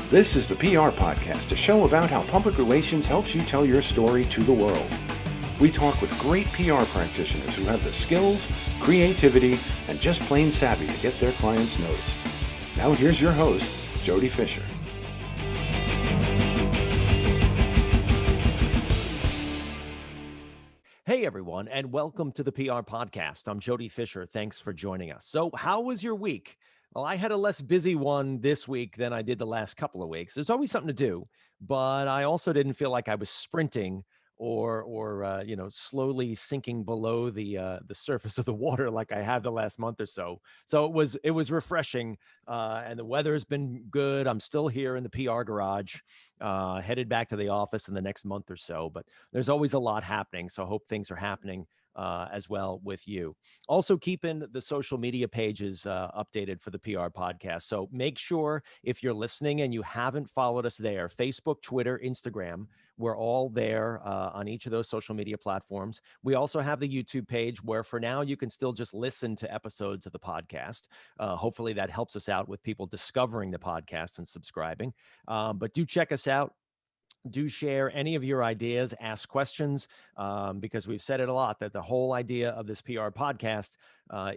This is the PR Podcast, a show about how public relations helps you tell your story to the world. We talk with great PR practitioners who have the skills, creativity, and just plain savvy to get their clients noticed. Now here's your host, Jody Fisher. Hey everyone, and welcome to the PR Podcast. I'm Jody Fisher. Thanks for joining us. So how was your week? Well, I had a less busy one this week than I did the last couple of weeks. There's always something to do, but I also didn't feel like I was sprinting or slowly sinking below the surface of the water like I had the last month or so. So it was refreshing, and the weather has been good. I'm still here in the PR garage, headed back to the office in the next month or so. But there's always a lot happening, so I hope things are happening as well with you. Also, keeping the social media pages updated for the PR Podcast. So make sure if you're listening and you haven't followed us there, Facebook, Twitter, Instagram, we're all there on each of those social media platforms. We also have the YouTube page where for now you can still just listen to episodes of the podcast. Hopefully that helps us out with people discovering the podcast and subscribing. But do check us out. Do share any of your ideas, ask questions, because we've said it a lot that the whole idea of this PR podcast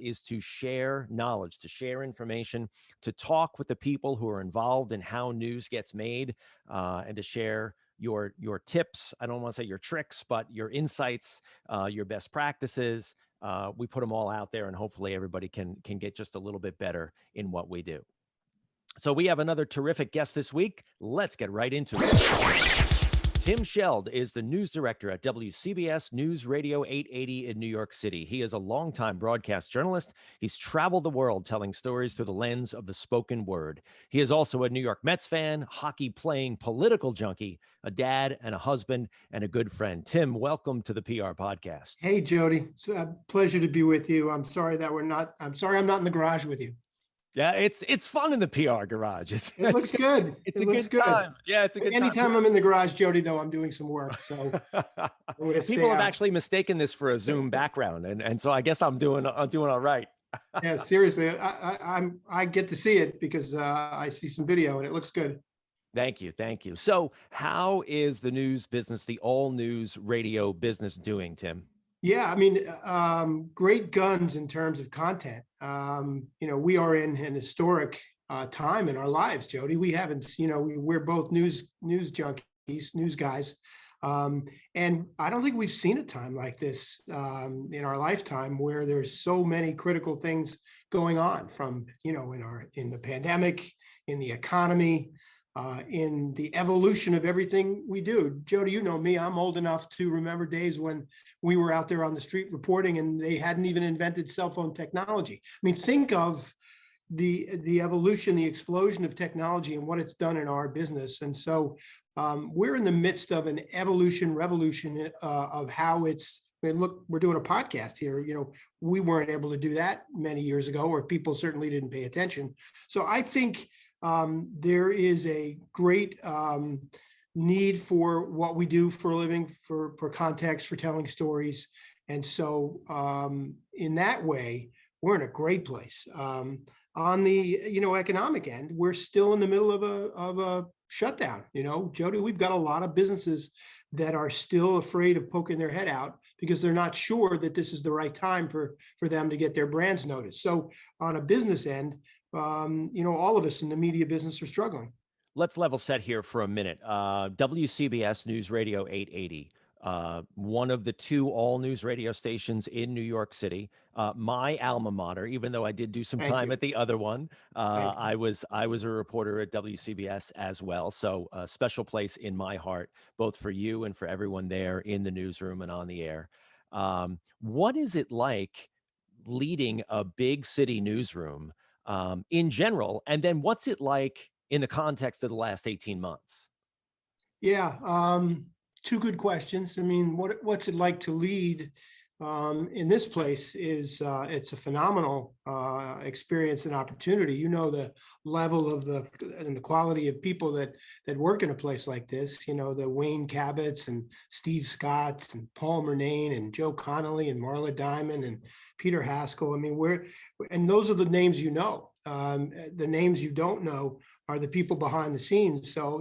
is to share knowledge, to share information, to talk with the people who are involved in how news gets made, and to share your tips. I don't want to say your tricks, but your insights, your best practices. We put them all out there, and hopefully everybody can get just a little bit better in what we do. So we have another terrific guest this week. Let's get right into it. Tim Scheld is the news director at WCBS Newsradio 880 in New York City. He is a longtime broadcast journalist. He's traveled the world telling stories through the lens of the spoken word. He is also a New York Mets fan, hockey-playing political junkie, a dad and a husband, and a good friend. Tim, welcome to the PR Podcast. Hey, Jody. It's a pleasure to be with you. I'm sorry I'm not in the garage with you. Yeah, it's fun in the PR garage. It looks good. It looks good time. Yeah, it's a good time. Anytime I'm in the garage, Jody, though, I'm doing some work. So people have actually mistaken this for a Zoom background, and so I guess I'm doing all right. Yeah, seriously, I get to see it because I see some video and it looks good. Thank you. So, how is the news business, the all news radio business, doing, Tim? Yeah, I mean, great guns in terms of content. We are in an historic time in our lives, Jody. We haven't, we're both news junkies, news guys. And I don't think we've seen a time like this in our lifetime where there's so many critical things going on from, in the pandemic, in the economy, in the evolution of everything we do. Jody, you know me, I'm old enough to remember days when we were out there on the street reporting and they hadn't even invented cell phone technology. I mean, think of the evolution, the explosion of technology and what it's done in our business. And so we're in the midst of an revolution of how it's, look, we're doing a podcast here. We weren't able to do that many years ago, or people certainly didn't pay attention. So I think there is a great need for what we do for a living, for context, for telling stories. And so in that way, we're in a great place. On the economic end, we're still in the middle of a shutdown. Jody, we've got a lot of businesses that are still afraid of poking their head out because they're not sure that this is the right time for them to get their brands noticed. So on a business end, all of us in the media business are struggling. Let's level set here for a minute. WCBS Newsradio 880, one of the two all news radio stations in New York City. My alma mater, even though I did do some time at the other one. I was a reporter at WCBS as well. So a special place in my heart, both for you and for everyone there in the newsroom and on the air. What is it like leading a big city newsroom in general? And then what's it like in the context of the last 18 months? Yeah, two good questions. I mean, what's it like to lead in this place is it's a phenomenal experience and opportunity. The level of and the quality of people that work in a place like this, the Wayne Cabots and Steve Scotts and Paul Murnane and Joe Connolly and Marla Diamond and Peter Haskell. I mean, and those are the names. The names you don't know are the people behind the scenes. So,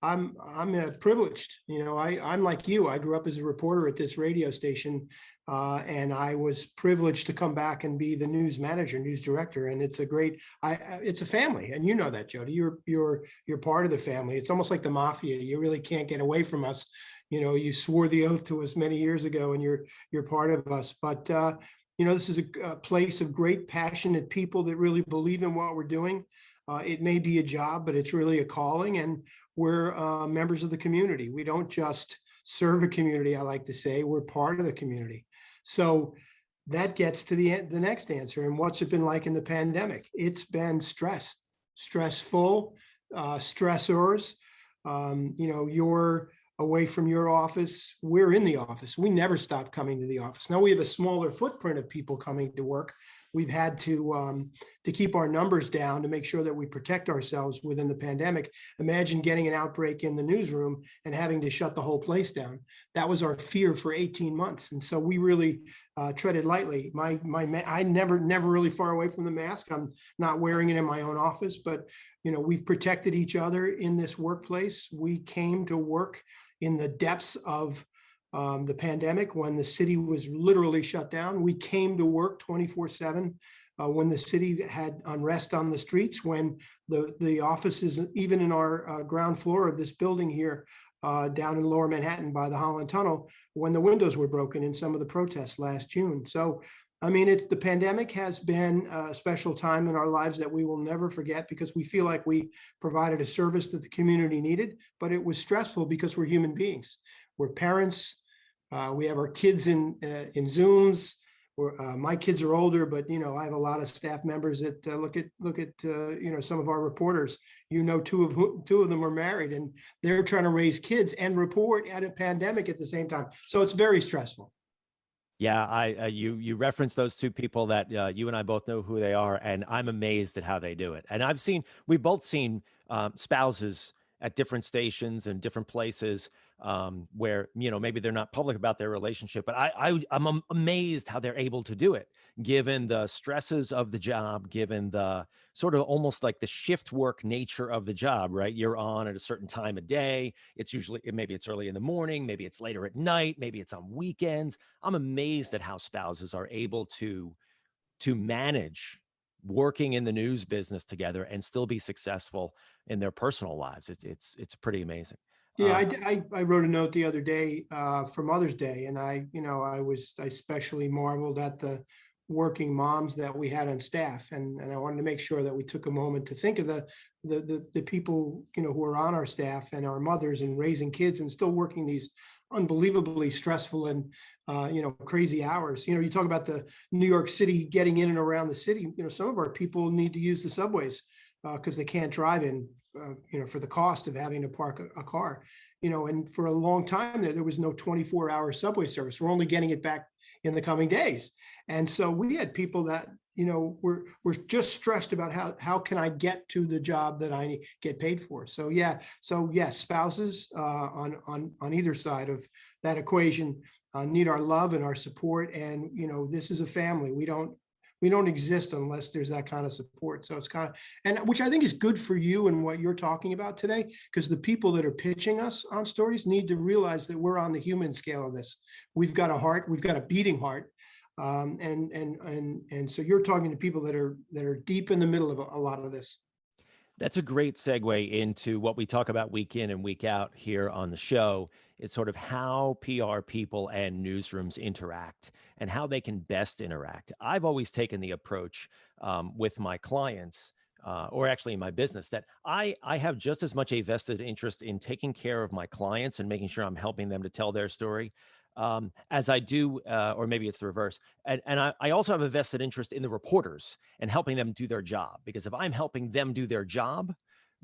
I'm privileged. I'm like you. I grew up as a reporter at this radio station, and I was privileged to come back and be the news manager, news director. And it's it's a family, and you know that, Jody. You're part of the family. It's almost like the mafia. You really can't get away from us. You swore the oath to us many years ago, and you're part of us. But this is a place of great, passionate people that really believe in what we're doing. It may be a job, but it's really a calling, and we're members of the community. We don't just serve a community, I like to say, we're part of the community. So that gets to the next answer. And what's it been like in the pandemic? It's been stressful, stressors. You're away from your office. We're in the office. We never stop coming to the office. Now we have a smaller footprint of people coming to work. We've had to keep our numbers down to make sure that we protect ourselves within the pandemic. Imagine getting an outbreak in the newsroom and having to shut the whole place down. That was our fear for 18 months. And so we really treaded lightly. I never really far away from the mask. I'm not wearing it in my own office, but we've protected each other in this workplace. We came to work in the depths of the pandemic, when the city was literally shut down. We came to work 24/7 when the city had unrest on the streets, when the offices, even in our ground floor of this building here down in Lower Manhattan by the Holland Tunnel, when the windows were broken in some of the protests last June. So, the pandemic has been a special time in our lives that we will never forget, because we feel like we provided a service that the community needed, but it was stressful because we're human beings. We're parents. We have our kids in Zooms. My kids are older, but I have a lot of staff members that look at some of our reporters. Two of them are married, and they're trying to raise kids and report at a pandemic at the same time. So it's very stressful. Yeah, you referenced those two people that you and I both know who they are, and I'm amazed at how they do it. And we've both seen spouses at different stations and different places where maybe they're not public about their relationship, but I'm amazed how they're able to do it, given the stresses of the job, given the sort of almost like the shift work nature of the job, right? You're on at a certain time of day. Maybe it's early in the morning, maybe it's later at night, maybe it's on weekends. I'm amazed at how spouses are able to manage working in the news business together and still be successful in their personal lives. It's pretty amazing. Yeah, I wrote a note the other day for Mother's Day, and I especially marveled at the working moms that we had on staff, and I wanted to make sure that we took a moment to think of the people who are on our staff and our mothers and raising kids and still working these unbelievably stressful and crazy hours. You talk about the New York City, getting in and around the city. Some of our people need to use the subways because they can't drive in, for the cost of having to park a car, and for a long time there was no 24-hour subway service. We're only getting it back in the coming days. And so we had people that, were just stressed about how can I get to the job that I get paid for. So yes, spouses on either side of that equation need our love and our support. And, this is a family. We don't exist unless there's that kind of support. So it's and which I think is good for you and what you're talking about today, because the people that are pitching us on stories need to realize that we're on the human scale of this. We've got a heart, we've got a beating heart. And so you're talking to people that are deep in the middle of a lot of this. That's a great segue into what we talk about week in and week out here on the show. It's sort of how PR people and newsrooms interact and how they can best interact. I've always taken the approach with my clients, or actually in my business, that I have just as much a vested interest in taking care of my clients and making sure I'm helping them to tell their story as I do, or maybe it's the reverse. And I also have a vested interest in the reporters and helping them do their job, because if I'm helping them do their job,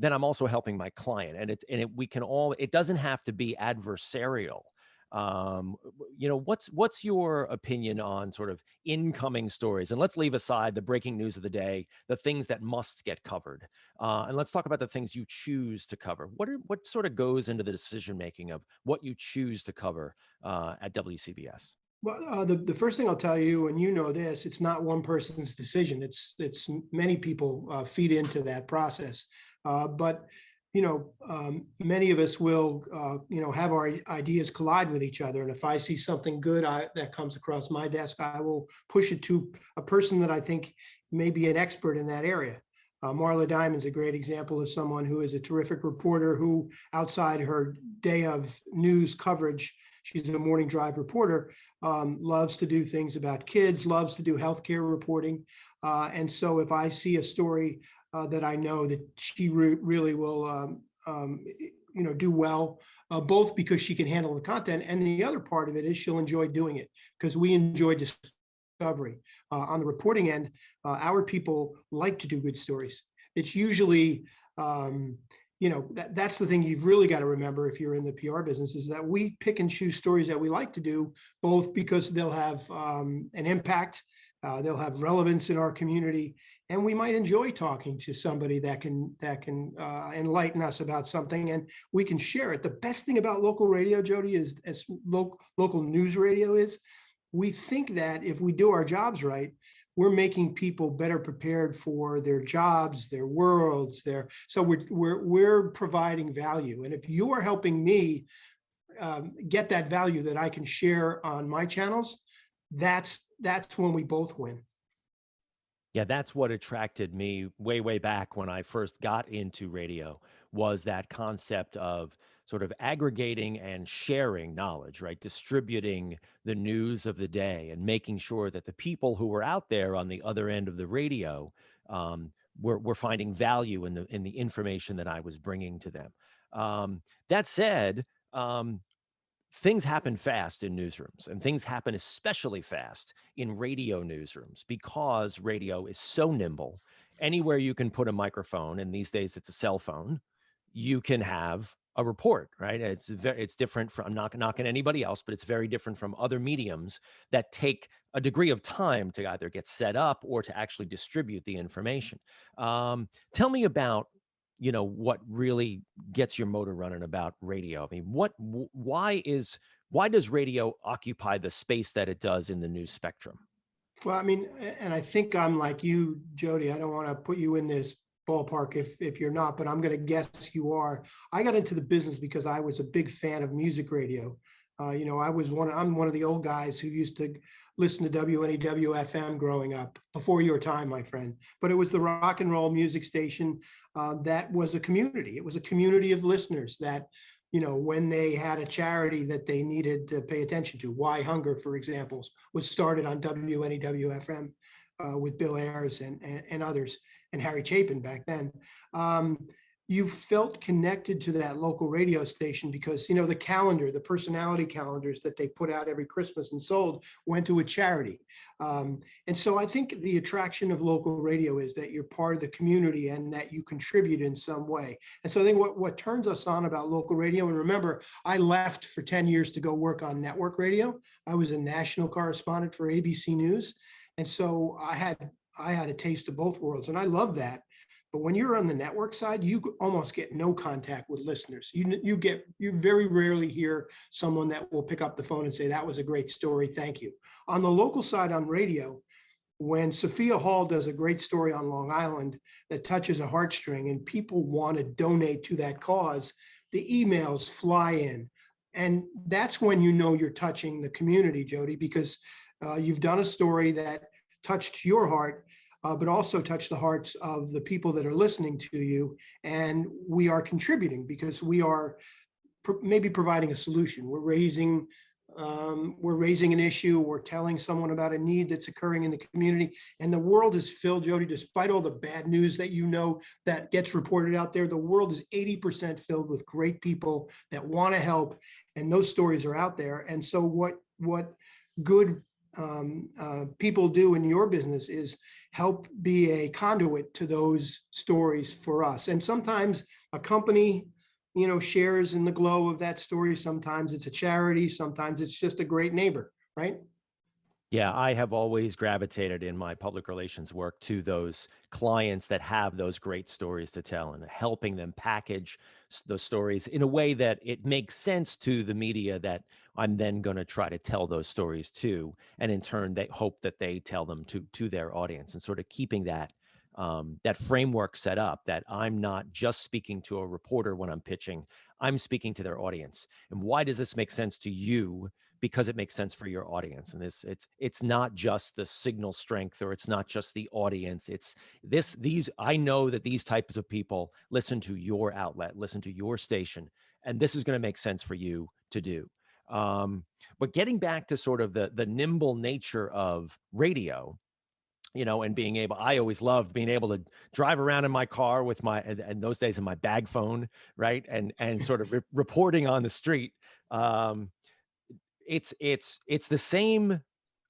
then I'm also helping my client. And it doesn't have to be adversarial. What's your opinion on sort of incoming stories? And let's leave aside the breaking news of the day, the things that must get covered. And let's talk about the things you choose to cover. What sort of goes into the decision-making of what you choose to cover at WCBS? Well, the first thing I'll tell you, and you know this, it's not one person's decision. It's many people feed into that process. But many of us will have our ideas collide with each other. And if I see something good that comes across my desk, I will push it to a person that I think may be an expert in that area. Marla Diamond's a great example of someone who is a terrific reporter who, outside her day of news coverage, she's a morning drive reporter, loves to do things about kids, loves to do healthcare reporting. And so if I see a story that I know that she really will do well, both because she can handle the content, and the other part of it is she'll enjoy doing it because we enjoy discovery. On the reporting end, our people like to do good stories. It's usually, that's the thing you've really got to remember if you're in the PR business, is that we pick and choose stories that we like to do, both because they'll have an impact, they'll have relevance in our community, and we might enjoy talking to somebody that can enlighten us about something, and we can share it. The best thing about local radio, Jody, is as local news radio is, we think that if we do our jobs right, we're making people better prepared for their jobs, their worlds, so we're providing value. And if you are helping me get that value that I can share on my channels, that's when we both win. Yeah, that's what attracted me way back when I first got into radio, was that concept of sort of aggregating and sharing knowledge, right? Distributing the news of the day and making sure that the people who were out there on the other end of the radio were finding value in the information that I was bringing to them. That said, things happen fast in newsrooms, and things happen especially fast in radio newsrooms because radio is so nimble. Anywhere you can put a microphone, and these days it's a cell phone, you can have a report, right? It's different from, I'm not knocking anybody else, but it's very different from other mediums that take a degree of time to either get set up or to actually distribute the information. Tell me about what really gets your motor running about radio. I mean, why does radio occupy the space that it does in the news spectrum? Well, I mean, and I think I'm like you, Jody. I don't want to put you in this ballpark if you're not, but I'm going to guess you are. I got into the business because I was a big fan of music radio. I'm one of the old guys who used to listen to WNEW FM growing up, before your time, my friend. But it was the rock and roll music station that was a community. It was a community of listeners that, when they had a charity that they needed to pay attention to, Why Hunger, for example, was started on WNEW FM with Bill Ayers and others, and Harry Chapin back then. You felt connected to that local radio station because, the calendar, the personality calendars that they put out every Christmas and sold went to a charity. And so I think the attraction of local radio is that you're part of the community and that you contribute in some way. And so I think what turns us on about local radio, and remember, I left for 10 years to go work on network radio. I was a national correspondent for ABC News. And so I had a taste of both worlds, and I love that. But when you're on the network side, you almost get no contact with listeners. You very rarely hear someone that will pick up the phone and say, that was a great story, thank you. On the local side on radio, when Sophia Hall does a great story on Long Island that touches a heartstring and people want to donate to that cause, the emails fly in. And that's when you're touching the community, Jody, because you've done a story that touched your heart, but also touch the hearts of the people that are listening to you. And we are contributing because we are maybe providing a solution. We're raising an issue. We're telling someone about a need that's occurring in the community. And the world is filled, Jody, despite all the bad news that gets reported out there, the world is 80% filled with great people that want to help. And those stories are out there. And so what good people do in your business is help be a conduit to those stories for us. And sometimes a company, shares in the glow of that story. Sometimes it's a charity. Sometimes it's just a great neighbor, right? Yeah, I have always gravitated in my public relations work to those clients that have those great stories to tell and helping them package those stories in a way that it makes sense to the media that I'm then going to try to tell those stories to. And in turn, they hope that they tell them to their audience, and sort of keeping that framework set up, that I'm not just speaking to a reporter when I'm pitching, I'm speaking to their audience. And why does this make sense to you? Because it makes sense for your audience. And it's not just the signal strength, or it's not just the audience. It's these I know that these types of people listen to your outlet, listen to your station, and this is going to make sense for you to do. But getting back to sort of the nimble nature of radio, and being able, I always loved being able to drive around in my car with and those days in my bag phone, right? And sort of reporting on the street. It's the same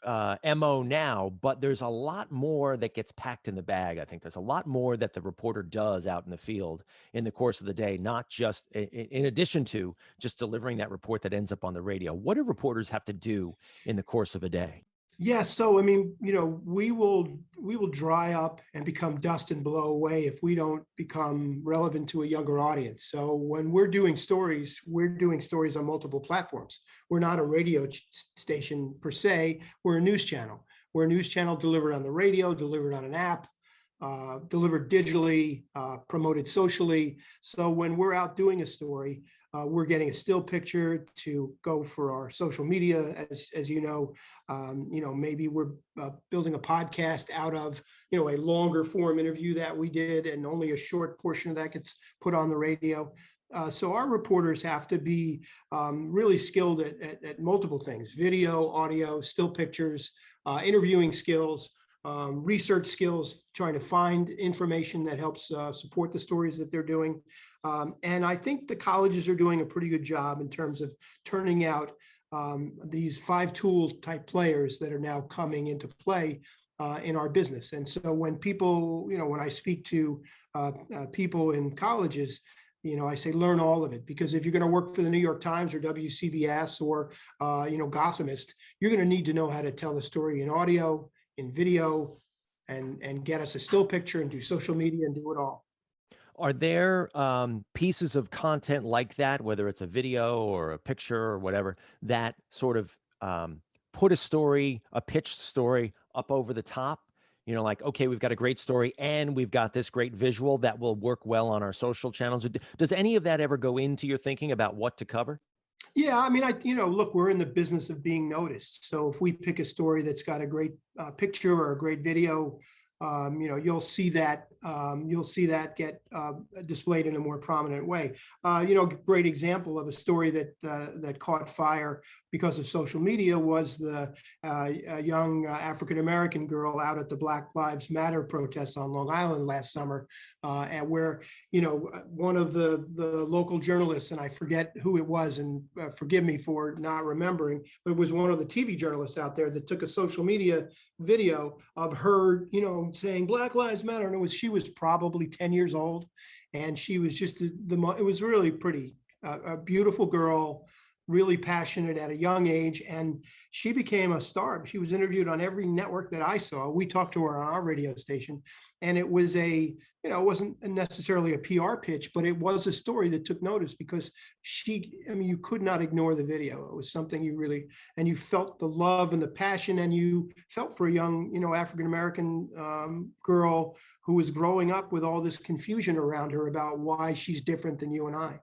MO now, but there's a lot more that gets packed in the bag. I think there's a lot more that the reporter does out in the field in the course of the day, not just in addition to just delivering that report that ends up on the radio. What do reporters have to do in the course of a day? Yeah, so I mean, we will dry up and become dust and blow away if we don't become relevant to a younger audience. So when we're doing stories on multiple platforms. We're not a radio station per se. We're a news channel. We're a news channel delivered on the radio, delivered on an app, delivered digitally, promoted socially. So when we're out doing a story, we're getting a still picture to go for our social media, as you know. Maybe we're building a podcast out of a longer form interview that we did, and only a short portion of that gets put on the radio. So our reporters have to be really skilled at multiple things: video, audio, still pictures, interviewing skills, research skills, trying to find information that helps support the stories that they're doing. And I think the colleges are doing a pretty good job in terms of turning out these 5-tool type players that are now coming into play in our business. And so when when I speak to people in colleges, I say learn all of it, because if you're going to work for the New York Times or WCBS or Gothamist, you're going to need to know how to tell the story in audio, in video, and get us a still picture and do social media and do it all. Are there pieces of content like that, whether it's a video or a picture or whatever, that sort of put a pitched story up over the top? Like, okay, we've got a great story and we've got this great visual that will work well on our social channels. Does any of that ever go into your thinking about what to cover? Yeah, I mean, look, we're in the business of being noticed. So if we pick a story that's got a great picture or a great video, you'll see that get displayed in a more prominent way. Great example of a story that caught fire because of social media was the young African-American girl out at the Black Lives Matter protests on Long Island last summer, and where one of the local journalists, and I forget who it was, and forgive me for not remembering, but it was one of the TV journalists out there that took a social media video of her, saying Black Lives Matter, and she was probably 10 years old, and she was just it was really pretty, a beautiful girl, really passionate at a young age, and she became a star. She was interviewed on every network that I saw. We talked to her on our radio station, and it was it wasn't necessarily a PR pitch, but it was a story that took notice because you could not ignore the video. It was something you felt the love and the passion, and you felt for a young, African-American girl who was growing up with all this confusion around her about why she's different than you and I.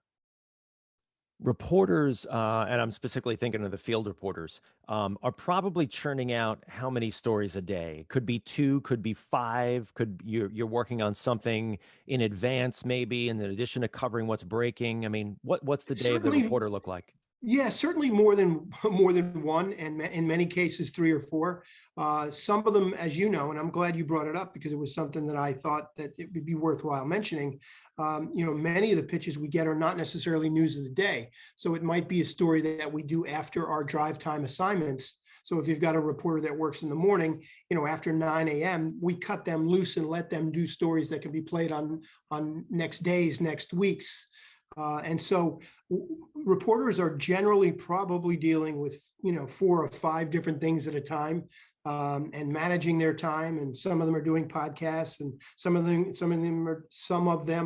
Reporters, and I'm specifically thinking of the field reporters, are probably churning out how many stories a day? Could be 2, could be 5. You're working on something in advance, maybe in addition to covering what's breaking. I mean, what's the day of the reporter look like? Yeah, certainly more than one, and in many cases 3 or 4. Some of them, as you know, and I'm glad you brought it up because it was something that I thought that it would be worthwhile mentioning. Many of the pitches we get are not necessarily news of the day. So it might be a story that we do after our drive time assignments. So if you've got a reporter that works in the morning, after 9 a.m., we cut them loose and let them do stories that can be played on next days, next weeks. And so reporters are generally probably dealing with, 4 or 5 different things at a time, and managing their time. And some of them are doing podcasts, and some of them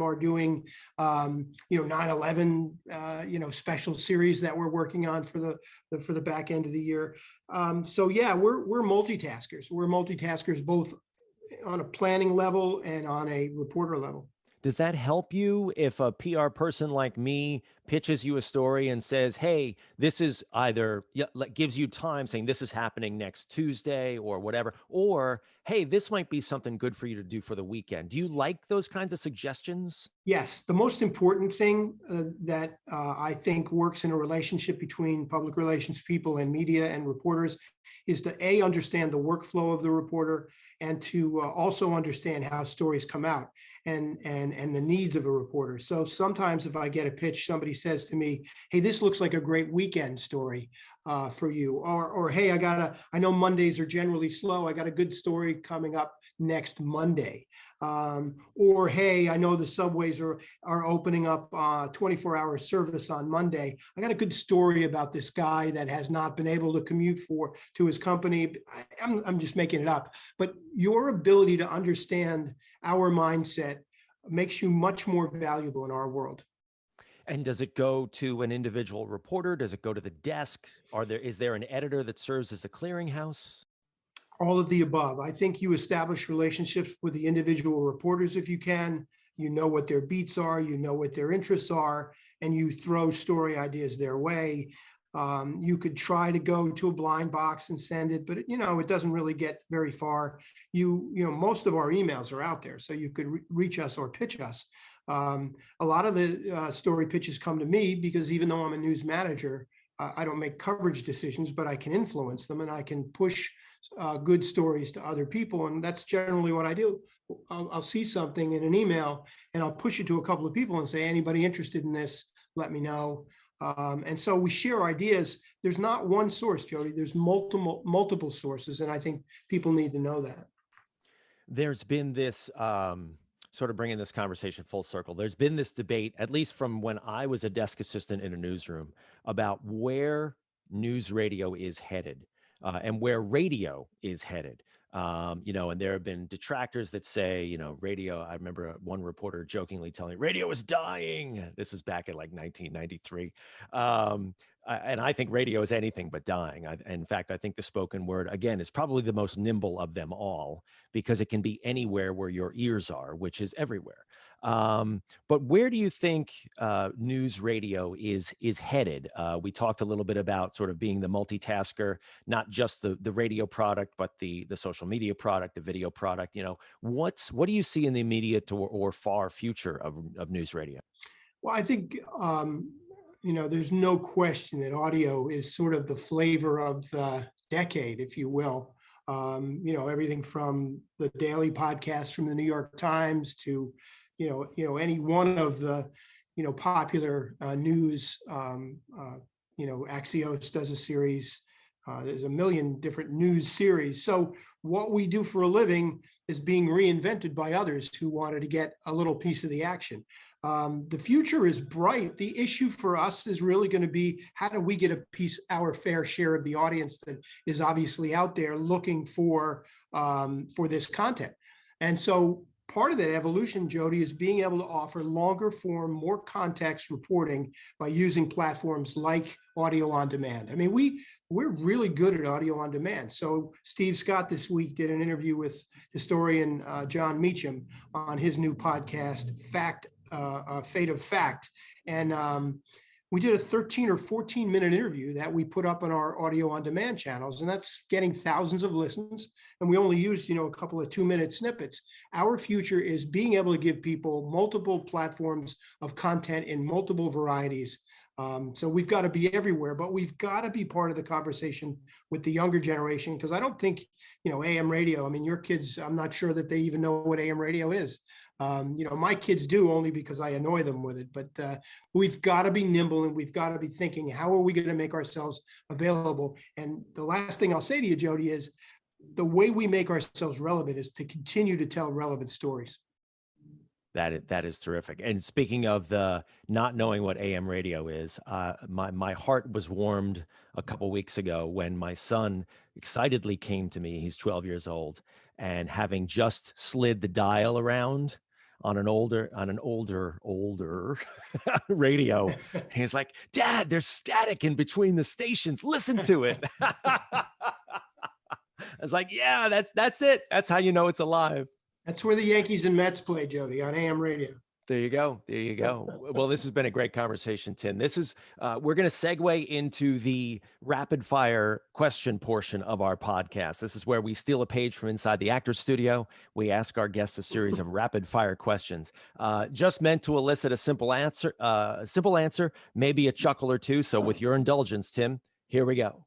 are doing, 9/11, special series that we're working on for the back end of the year. So yeah, we're multitaskers. We're multitaskers both on a planning level and on a reporter level. Does that help you if a PR person like me pitches you a story and says, hey, this is either gives you time saying this is happening next Tuesday or whatever, or hey, this might be something good for you to do for the weekend? Do you like those kinds of suggestions? Yes, the most important thing that I think works in a relationship between public relations people and media and reporters is to understand the workflow of the reporter, and to also understand how stories come out and the needs of a reporter. So sometimes if I get a pitch, somebody says to me, hey, this looks like a great weekend story for you, or hey, I know Mondays are generally slow. I got a good story coming up next Monday. Or hey, I know the subways are opening up 24-hour service on Monday. I got a good story about this guy that has not been able to commute to his company. I'm just making it up, but your ability to understand our mindset makes you much more valuable in our world. And does it go to an individual reporter? Does it go to the desk? Is there an editor that serves as a clearinghouse? All of the above. I think you establish relationships with the individual reporters if you can. You know what their beats are, you know what their interests are, and you throw story ideas their way. You could try to go to a blind box and send it, but it doesn't really get very far. Most of our emails are out there, so you could reach us or pitch us. A lot of the story pitches come to me because even though I'm a news manager, I don't make coverage decisions, but I can influence them, and I can push good stories to other people. And that's generally what I do. I'll see something in an email and I'll push it to a couple of people and say, anybody interested in this, let me know. And so we share ideas. There's not one source, Jody. There's multiple sources. And I think people need to know that. There's been this sort of bringing this conversation full circle. There's been this debate, at least from when I was a desk assistant in a newsroom, about where news radio is headed, and where radio is headed. And there have been detractors that say, radio, I remember one reporter jokingly telling me radio is dying. This is back in like 1993. And I think radio is anything but dying. In fact, I think the spoken word, again, is probably the most nimble of them all, because it can be anywhere where your ears are, which is everywhere. But where do you think news radio is headed? We talked a little bit about sort of being the multitasker, not just the radio product, but the social media product, the video product. What do you see in the immediate or far future of news radio? Well, I think there's no question that audio is sort of the flavor of the decade, if you will. Everything from the daily podcast from the New York Times to any one of the popular news. Axios does a series. There's a million different news series. So what we do for a living is being reinvented by others who wanted to get a little piece of the action. The future is bright. The issue for us is really going to be, how do we get our fair share of the audience that is obviously out there looking for this content. And so part of that evolution, Jody, is being able to offer longer form, more context reporting by using platforms like audio on demand. I mean, we're really good at audio on demand. So Steve Scott this week did an interview with historian John Meacham on his new podcast, Fate of Fact. And we did a 13 or 14 minute interview that we put up on our audio on demand channels, and that's getting thousands of listens. And we only used, a couple of 2-minute snippets. Our future is being able to give people multiple platforms of content in multiple varieties. So we've got to be everywhere, but we've got to be part of the conversation with the younger generation, because I don't think, AM radio, I mean, your kids, I'm not sure that they even know what AM radio is. My kids do, only because I annoy them with it, but we've got to be nimble, and we've got to be thinking, how are we going to make ourselves available? And the last thing I'll say to you, Jody, is the way we make ourselves relevant is to continue to tell relevant stories. That is terrific. And speaking of the not knowing what AM radio is, my heart was warmed a couple weeks ago when my son excitedly came to me. He's 12 years old, and having just slid the dial around on an older radio, he's like, "Dad, there's static in between the stations. Listen to it." I was like, "Yeah, that's it. That's how you know it's alive." That's where the Yankees and Mets play, Jody, on AM radio. There you go. There you go. Well, this has been a great conversation, Tim. This is, we're going to segue into the rapid fire question portion of our podcast. This is where we steal a page from inside the Actors Studio. We ask our guests a series of rapid fire questions, just meant to elicit a simple answer, maybe a chuckle or two. So with your indulgence, Tim, here we go.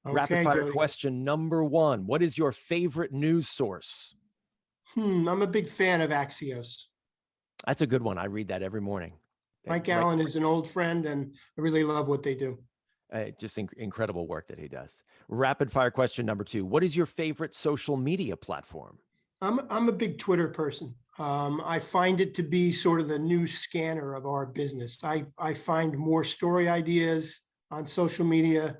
Okay, Rapid fire Jody. question number 1. What is your favorite news source? I'm a big fan of Axios. That's a good one. I read that every morning. Mike Allen is an old friend, and I really love what they do. Just incredible work that he does. Rapid fire question number 2. What is your favorite social media platform? I'm a big Twitter person. I find it to be sort of the news scanner of our business. I find more story ideas on social media.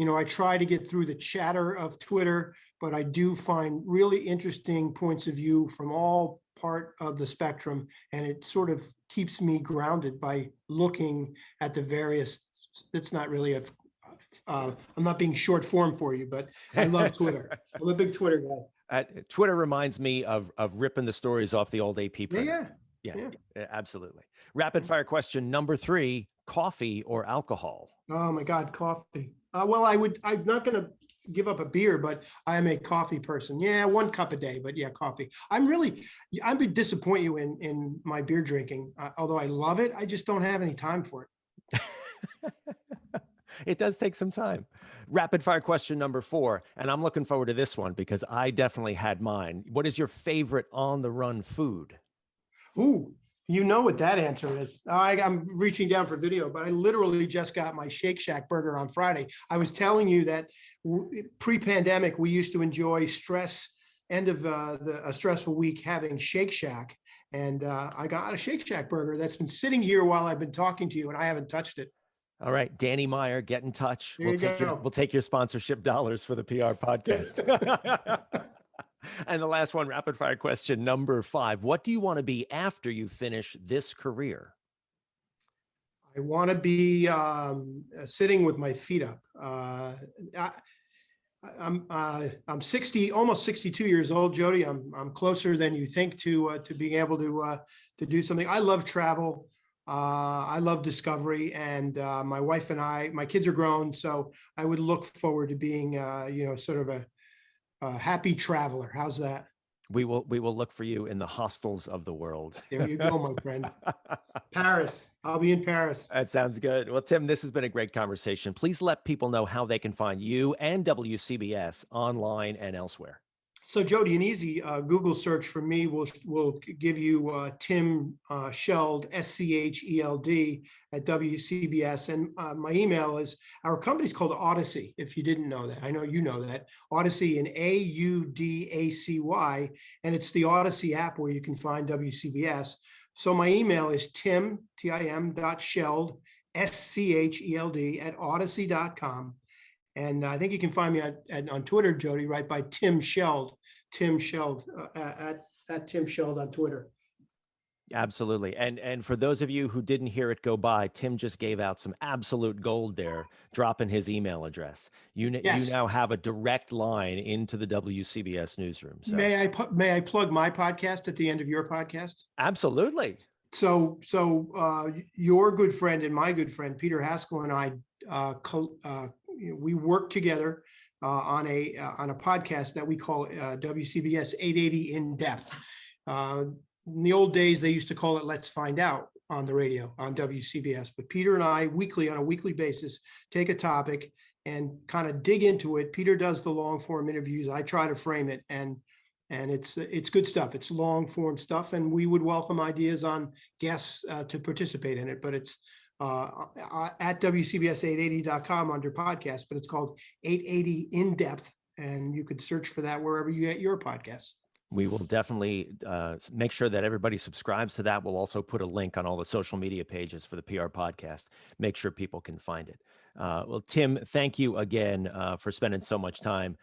I try to get through the chatter of Twitter, but I do find really interesting points of view from all part of the spectrum, and it sort of keeps me grounded by looking at the various. It's not really I'm not being short form for you, but I love Twitter. I'm a big Twitter guy. Twitter reminds me of ripping the stories off the old AP printer. Yeah, absolutely. Rapid fire question number 3: coffee or alcohol? Oh my God, coffee. Well, I'm not going to give up a beer, but I am a coffee person. Yeah, 1 cup a day, but yeah, coffee. I'm would disappoint you in my beer drinking. Although I love it, I just don't have any time for it. It does take some time. Rapid fire question number 4, and I'm looking forward to this one because I definitely had mine. What is your favorite on the run food? Ooh, you know what that answer is. I'm reaching down for video, but I literally just got my Shake Shack burger on Friday. I was telling you that pre-pandemic, we used to enjoy end of a stressful week having Shake Shack. And I got a Shake Shack burger that's been sitting here while I've been talking to you, and I haven't touched it. All right, Danny Meyer, get in touch. We'll take your sponsorship dollars for the PR podcast. And the last one, rapid fire question number 5. What do you want to be after you finish this career? I want to be sitting with my feet up. I'm 60, almost 62 years old, Jody. I'm closer than you think to being able to do something. I love travel. I love discovery, and my wife and my kids are grown, so I would look forward to being, sort of a happy traveler. How's that? We will look for you in the hostels of the world. There you go, my friend. Paris. I'll be in Paris. That sounds good. Well, Tim, this has been a great conversation. Please let people know how they can find you and WCBS online and elsewhere. So, Jody, an easy Google search for me will give you Tim Scheld, Scheld at WCBS. And my email is, our company's called Odyssey, if you didn't know that. I know you know that. Odyssey, and AUDACY. And it's the Odyssey app where you can find WCBS. So my email is tim.scheld, SCHELD, at odyssey.com. And I think you can find me on Twitter, Jody, right by Tim Scheld, at Tim Scheld on Twitter. Absolutely. And for those of you who didn't hear it go by, Tim just gave out some absolute gold there, dropping his email address. You now have a direct line into the WCBS newsroom. So. May I plug my podcast at the end of your podcast? Absolutely. So your good friend and my good friend, Peter Haskell, and I, we work together on a podcast that we call WCBS 880 In Depth. In the old days, they used to call it Let's Find Out on the radio on WCBS. But Peter and I on a weekly basis, take a topic and kind of dig into it. Peter does the long form interviews. I try to frame it, and it's good stuff. It's long form stuff, and we would welcome ideas on guests to participate in it. But it's at WCBS880.com under podcast, but it's called 880 In Depth, and you could search for that wherever you get your podcasts. We will definitely make sure that everybody subscribes to that. We'll also put a link on all the social media pages for the PR podcast. Make sure people can find it. Well, Tim, thank you again for spending so much time.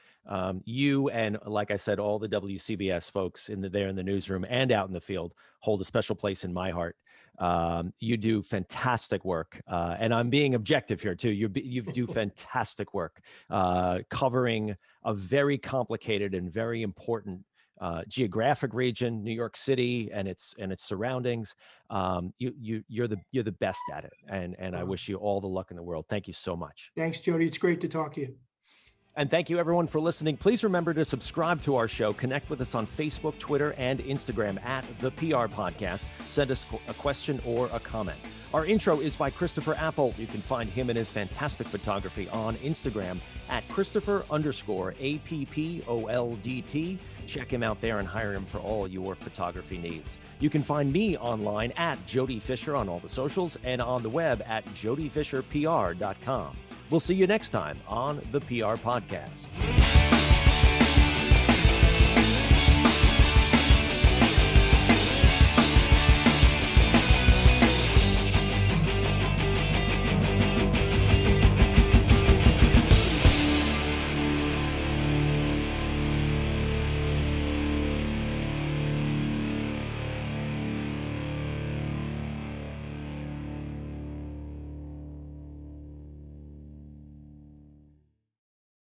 You and, like I said, all the WCBS folks there in the newsroom and out in the field hold a special place in my heart. You do fantastic work, and I'm being objective here too. You do fantastic work covering a very complicated and very important geographic region, New York City and its surroundings. You're the best at it, and I wish you all the luck in the world. Thank you so much. Thanks, Jody. It's great to talk to you. And thank you everyone for listening. Please remember to subscribe to our show. Connect with us on Facebook, Twitter, and Instagram at The PR Podcast. Send us a question or a comment. Our intro is by Christopher Apple. You can find him and his fantastic photography on Instagram at Christopher_APPOLDT. Check him out there and hire him for all your photography needs. You can find me online at Jody Fisher on all the socials and on the web at jodyfisherpr.com. We'll see you next time on the PR Podcast.